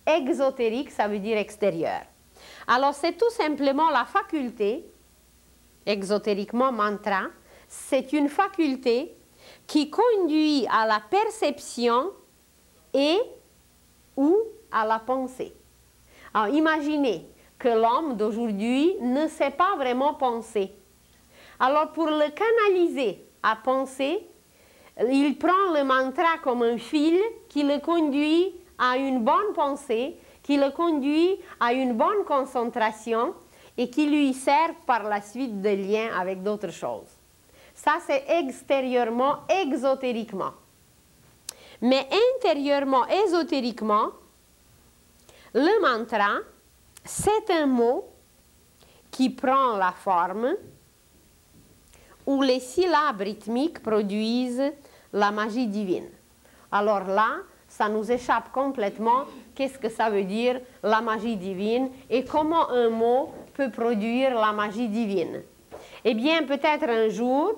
Exotérique, ça veut dire extérieur. Alors, c'est tout simplement la faculté, exotériquement mantra, c'est une faculté qui conduit à la perception et ou à la pensée. Alors, imaginez que l'homme d'aujourd'hui ne sait pas vraiment penser. Alors, pour le canaliser à penser, il prend le mantra comme un fil qui le conduit à une bonne pensée, qui le conduit à une bonne concentration et qui lui sert par la suite de lien avec d'autres choses. Ça, c'est extérieurement, exotériquement. Mais intérieurement, ésotériquement, le mantra, c'est un mot qui prend la forme où les syllabes rythmiques produisent la magie divine. Alors là, ça nous échappe complètement. Qu'est-ce que ça veut dire, la magie divine, et comment un mot peut produire la magie divine? Eh bien, peut-être un jour,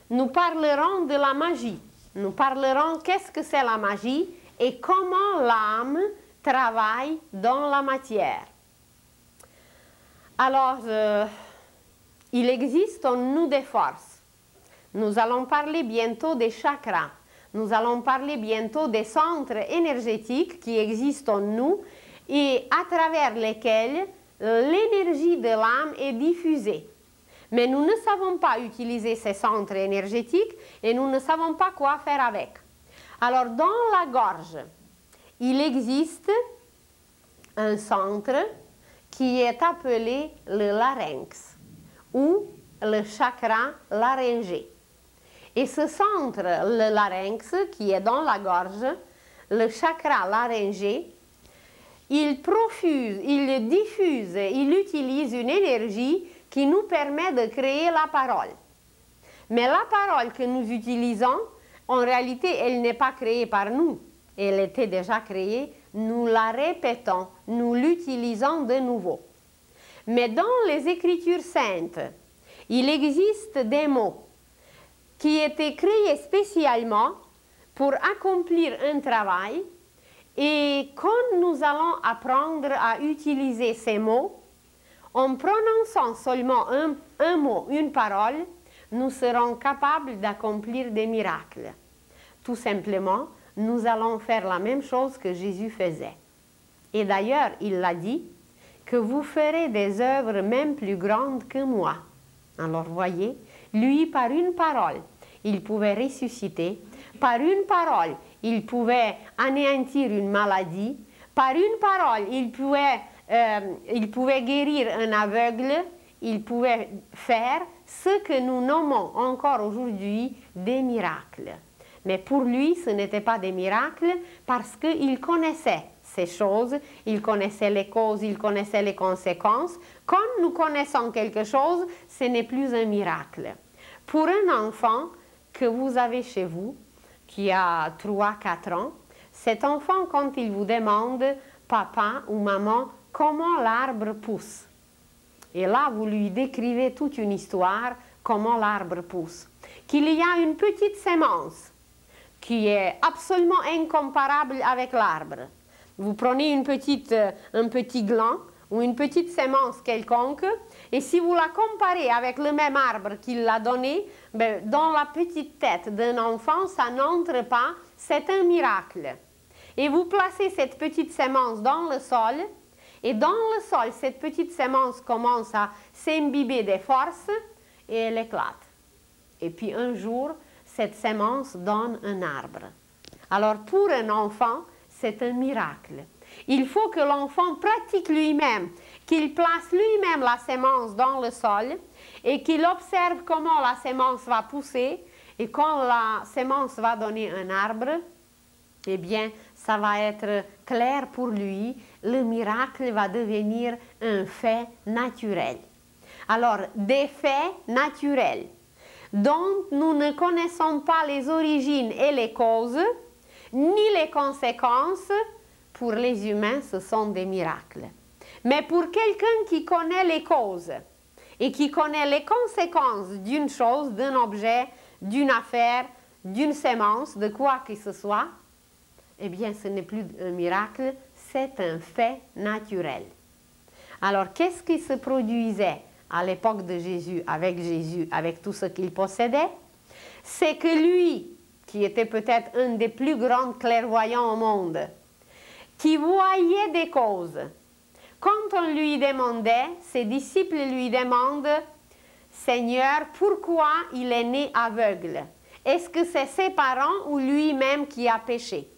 nous parlerons de la magie. Nous parlerons qu'est-ce que c'est la magie et comment l'âme travaille dans la matière. Alors, il existe en nous des forces. Nous allons parler bientôt des chakras. Nous allons parler bientôt des centres énergétiques qui existent en nous et à travers lesquels l'énergie de l'âme est diffusée. Mais nous ne savons pas utiliser ces centres énergétiques et nous ne savons pas quoi faire avec. Alors, dans la gorge, il existe un centre qui est appelé le larynx ou le chakra laryngé. Et ce centre, le larynx, qui est dans la gorge, le chakra laryngé, il diffuse, il utilise une énergie qui nous permet de créer la parole. Mais la parole que nous utilisons, en réalité, elle n'est pas créée par nous. Elle était déjà créée, nous la répétons, nous l'utilisons de nouveau. Mais dans les Écritures saintes, il existe des mots qui étaient créés spécialement pour accomplir un travail, et quand nous allons apprendre à utiliser ces mots, en prononçant seulement un mot, une parole, nous serons capables d'accomplir des miracles. Tout simplement, nous allons faire la même chose que Jésus faisait. Et d'ailleurs, il l'a dit, que vous ferez des œuvres même plus grandes que moi. Alors voyez, lui, par une parole, il pouvait ressusciter. Par une parole, il pouvait anéantir une maladie. Par une parole, il pouvait guérir un aveugle. Il pouvait faire ce que nous nommons encore aujourd'hui des miracles. Mais pour lui, ce n'était pas des miracles parce qu'il connaissait ces choses, il connaissait les causes, il connaissait les conséquences. Quand nous connaissons quelque chose, ce n'est plus un miracle. Pour un enfant que vous avez chez vous, qui a 3-4 ans, cet enfant, quand il vous demande, papa ou maman, comment l'arbre pousse? Et là, vous lui décrivez toute une histoire, comment l'arbre pousse. Qu'il y a une petite sémence qui est absolument incomparable avec l'arbre. Vous prenez un petit gland ou une petite sémence quelconque, et si vous la comparez avec le même arbre qu'il l'a donné, dans la petite tête d'un enfant, ça n'entre pas, c'est un miracle. et vous placez cette petite semence dans le sol, et dans le sol, cette petite semence commence à s'imbiber des forces et elle éclate. Et puis un jour, cette semence donne un arbre. Alors pour un enfant, c'est un miracle. Il faut que l'enfant pratique lui-même, qu'il place lui-même la semence dans le sol et qu'il observe comment la semence va pousser, et quand la semence va donner un arbre, eh bien, ça va être clair pour lui, le miracle va devenir un fait naturel. Alors, des faits naturels dont nous ne connaissons pas les origines et les causes, ni les conséquences, pour les humains, ce sont des miracles. Mais pour quelqu'un qui connaît les causes et qui connaît les conséquences d'une chose, d'un objet, d'une affaire, d'une semence, de quoi que ce soit, eh bien, ce n'est plus un miracle, c'est un fait naturel. Alors, qu'est-ce qui se produisait à l'époque de Jésus, avec tout ce qu'il possédait? C'est que lui, qui était peut-être un des plus grands clairvoyants au monde, qui voyait des causes, quand on lui demandait, ses disciples lui demandent, « Seigneur, pourquoi il est né aveugle? Est-ce que c'est ses parents ou lui-même qui a péché ?»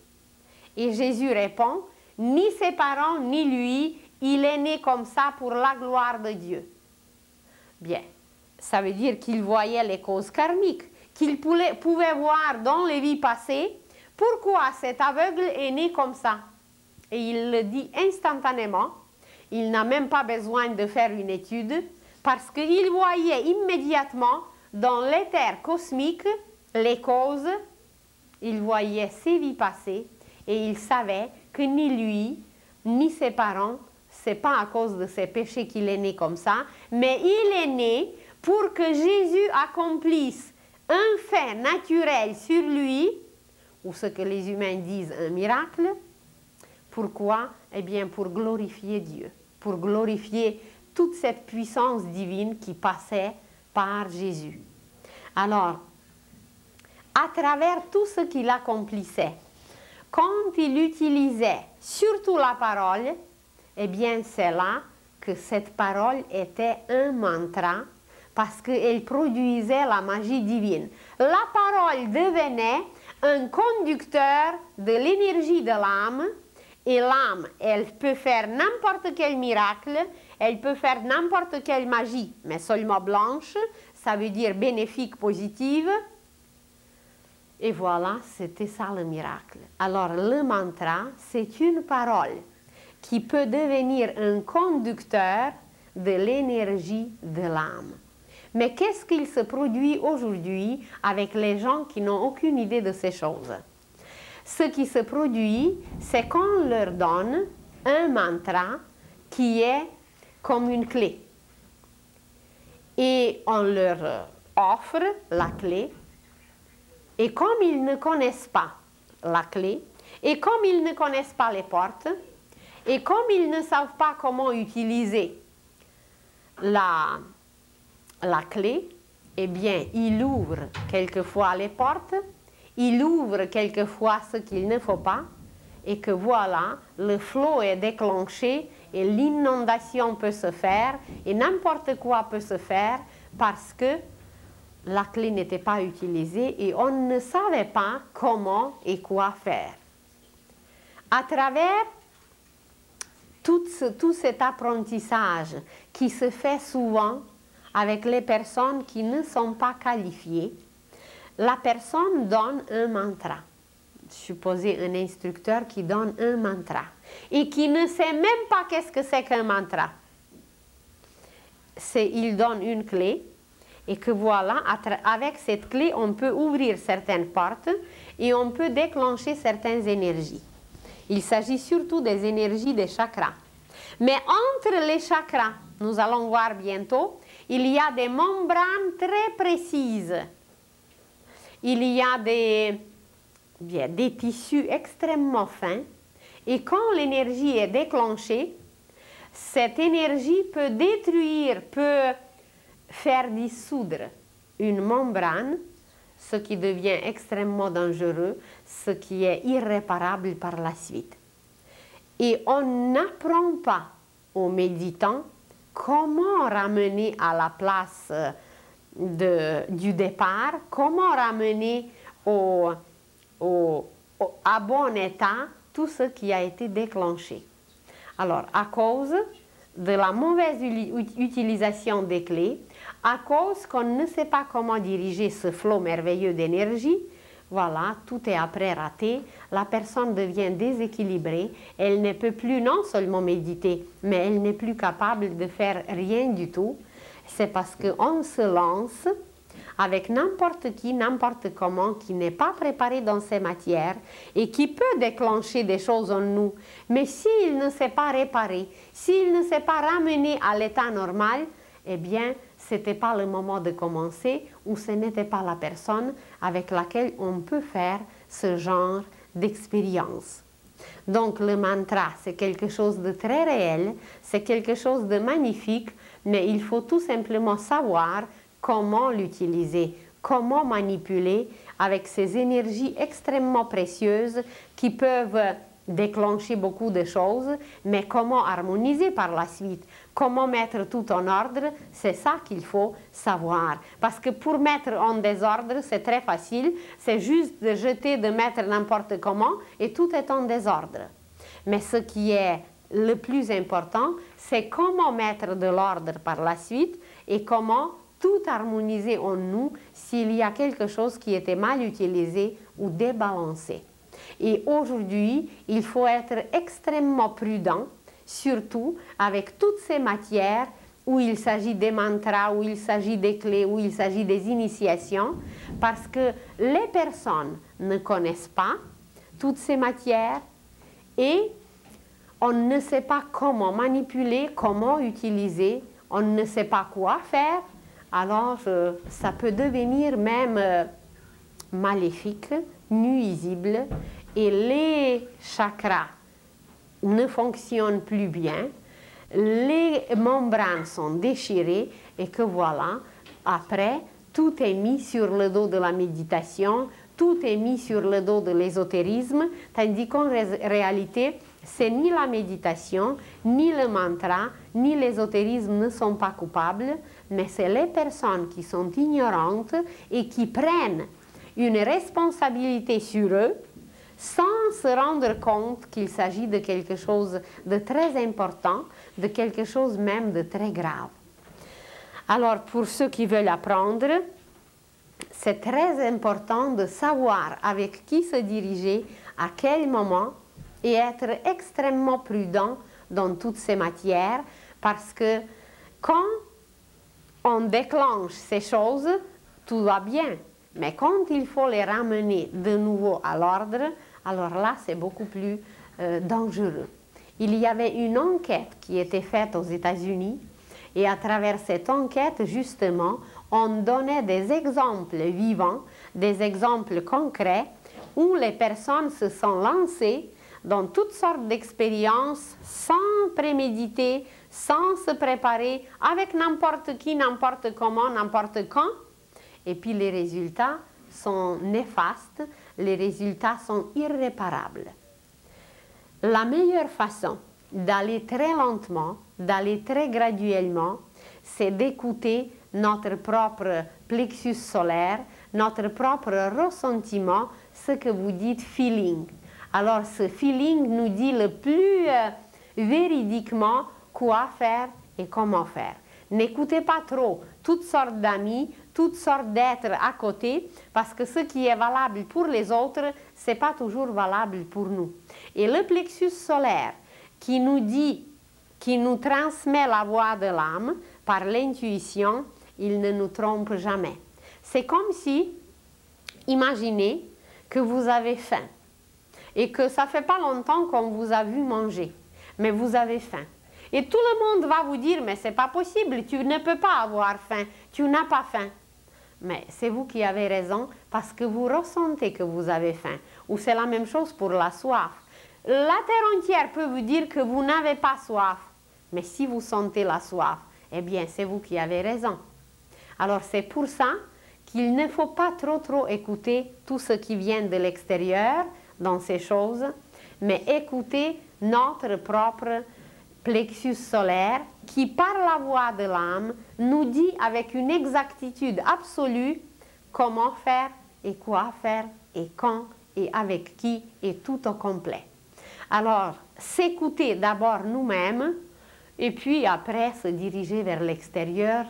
Et Jésus répond, « Ni ses parents, ni lui, il est né comme ça pour la gloire de Dieu. » Bien, ça veut dire qu'il voyait les causes karmiques, qu'il pouvait voir dans les vies passées pourquoi cet aveugle est né comme ça. Et il le dit instantanément, il n'a même pas besoin de faire une étude, parce qu'il voyait immédiatement dans l'éther cosmique les causes, il voyait ses vies passées, et il savait que ni lui, ni ses parents, c'est pas à cause de ses péchés qu'il est né comme ça, mais il est né pour que Jésus accomplisse un fait naturel sur lui, ou ce que les humains disent un miracle. Pourquoi? Eh bien, pour glorifier Dieu, pour glorifier toute cette puissance divine qui passait par Jésus. Alors, à travers tout ce qu'il accomplissait, quand il utilisait surtout la parole, eh bien, c'est là que cette parole était un mantra, parce qu'elle produisait la magie divine. La parole devenait un conducteur de l'énergie de l'âme, et l'âme, elle peut faire n'importe quel miracle, elle peut faire n'importe quelle magie, mais seulement blanche, ça veut dire bénéfique, positive. Et voilà, c'était ça le miracle. Alors, le mantra, c'est une parole qui peut devenir un conducteur de l'énergie de l'âme. Mais qu'est-ce qu'il se produit aujourd'hui avec les gens qui n'ont aucune idée de ces choses? Ce qui se produit, c'est qu'on leur donne un mantra qui est comme une clé. Et on leur offre la clé. Et comme ils ne connaissent pas la clé, et comme ils ne connaissent pas les portes, et comme ils ne savent pas comment utiliser la clé, eh bien, ils ouvrent quelquefois les portes, ils ouvrent quelquefois ce qu'il ne faut pas, et que voilà, le flot est déclenché, et l'inondation peut se faire, et n'importe quoi peut se faire, parce que la clé n'était pas utilisée et on ne savait pas comment et quoi faire. À travers tout cet apprentissage qui se fait souvent avec les personnes qui ne sont pas qualifiées, la personne donne un mantra. Supposez un instructeur qui donne un mantra et qui ne sait même pas qu'est-ce que c'est qu'un mantra. Il donne une clé. Et que voilà, avec cette clé, on peut ouvrir certaines portes et on peut déclencher certaines énergies. Il s'agit surtout des énergies des chakras. Mais entre les chakras, nous allons voir bientôt, il y a des membranes très précises. Il y a des tissus extrêmement fins. Et quand l'énergie est déclenchée, cette énergie peut détruire, peut faire dissoudre une membrane ce qui devient extrêmement dangereux, ce qui est irréparable par la suite. Et on n'apprend pas aux méditants comment ramener à la place du départ, comment ramener à bon état tout ce qui a été déclenché. Alors, à cause de la mauvaise utilisation des clés, à cause qu'on ne sait pas comment diriger ce flot merveilleux d'énergie, voilà, tout est après raté, la personne devient déséquilibrée, elle ne peut plus non seulement méditer, mais elle n'est plus capable de faire rien du tout. C'est parce qu'on se lance avec n'importe qui, n'importe comment, qui n'est pas préparé dans ces matières et qui peut déclencher des choses en nous. Mais s'il ne sait pas réparer, s'il ne sait pas ramener à l'état normal, eh bien, ce n'était pas le moment de commencer ou ce n'était pas la personne avec laquelle on peut faire ce genre d'expérience. Donc, le mantra, c'est quelque chose de très réel, c'est quelque chose de magnifique, mais il faut tout simplement savoir comment l'utiliser, comment manipuler avec ces énergies extrêmement précieuses qui peuvent déclencher beaucoup de choses, mais comment harmoniser par la suite, comment mettre tout en ordre, c'est ça qu'il faut savoir. Parce que pour mettre en désordre, c'est très facile, c'est juste de jeter, de mettre n'importe comment et tout est en désordre. Mais ce qui est le plus important, c'est comment mettre de l'ordre par la suite et comment tout harmoniser en nous s'il y a quelque chose qui était mal utilisé ou débalancé. Et aujourd'hui, il faut être extrêmement prudent, surtout avec toutes ces matières où il s'agit des mantras, où il s'agit des clés, où il s'agit des initiations, parce que les personnes ne connaissent pas toutes ces matières et on ne sait pas comment manipuler, comment utiliser, on ne sait pas quoi faire, alors ça peut devenir même maléfique, nuisible, et les chakras ne fonctionnent plus bien, les membranes sont déchirées et que voilà, après, tout est mis sur le dos de la méditation, tout est mis sur le dos de l'ésotérisme, tandis qu'en réalité, c'est ni la méditation, ni le mantra, ni l'ésotérisme ne sont pas coupables, mais c'est les personnes qui sont ignorantes et qui prennent une responsabilité sur eux sans se rendre compte qu'il s'agit de quelque chose de très important, de quelque chose même de très grave. Alors, pour ceux qui veulent apprendre, c'est très important de savoir avec qui se diriger, à quel moment, et être extrêmement prudent dans toutes ces matières, parce que quand on déclenche ces choses, tout va bien. Mais quand il faut les ramener de nouveau à l'ordre, alors là, c'est beaucoup plus dangereux. Il y avait une enquête qui était faite aux États-Unis, et à travers cette enquête, justement, on donnait des exemples vivants, des exemples concrets, où les personnes se sont lancées dans toutes sortes d'expériences, sans préméditer, sans se préparer, avec n'importe qui, n'importe comment, n'importe quand. Et puis les résultats sont néfastes, les résultats sont irréparables. La meilleure façon d'aller très lentement, d'aller très graduellement, c'est d'écouter notre propre plexus solaire, notre propre ressentiment, ce que vous dites feeling. Alors ce feeling nous dit le plus véridiquement quoi faire et comment faire. N'écoutez pas trop toutes sortes d'amis, toutes sortes d'êtres à côté, parce que ce qui est valable pour les autres, ce n'est pas toujours valable pour nous. Et le plexus solaire qui nous dit, qui nous transmet la voix de l'âme par l'intuition, il ne nous trompe jamais. C'est comme si, imaginez que vous avez faim et que ça ne fait pas longtemps qu'on vous a vu manger, mais vous avez faim. Et tout le monde va vous dire, mais ce n'est pas possible, tu ne peux pas avoir faim, tu n'as pas faim. Mais c'est vous qui avez raison parce que vous ressentez que vous avez faim. Ou c'est la même chose pour la soif. La terre entière peut vous dire que vous n'avez pas soif. Mais si vous sentez la soif, eh bien c'est vous qui avez raison. Alors c'est pour ça qu'il ne faut pas trop écouter tout ce qui vient de l'extérieur dans ces choses, mais écouter notre propre plexus solaire qui, par la voix de l'âme, nous dit avec une exactitude absolue comment faire et quoi faire et quand et avec qui et tout au complet. Alors, s'écouter d'abord nous-mêmes et puis après se diriger vers l'extérieur,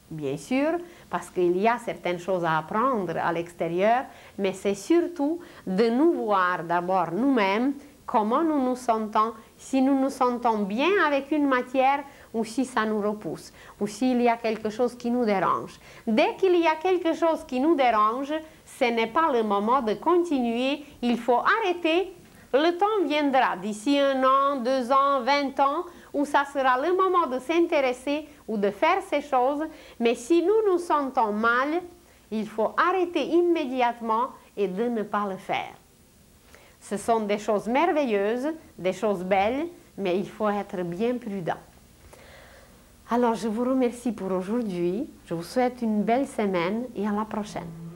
bien sûr, parce qu'il y a certaines choses à apprendre à l'extérieur, mais c'est surtout de nous voir d'abord nous-mêmes, comment nous nous sentons, si nous nous sentons bien avec une matière ou si ça nous repousse, ou s'il y a quelque chose qui nous dérange. Dès qu'il y a quelque chose qui nous dérange, ce n'est pas le moment de continuer, il faut arrêter. Le temps viendra d'ici 1 an, 2 ans, 20 ans, où ça sera le moment de s'intéresser ou de faire ces choses. Mais si nous nous sentons mal, il faut arrêter immédiatement et de ne pas le faire. Ce sont des choses merveilleuses, des choses belles, mais il faut être bien prudent. Alors, je vous remercie pour aujourd'hui. Je vous souhaite une belle semaine et à la prochaine.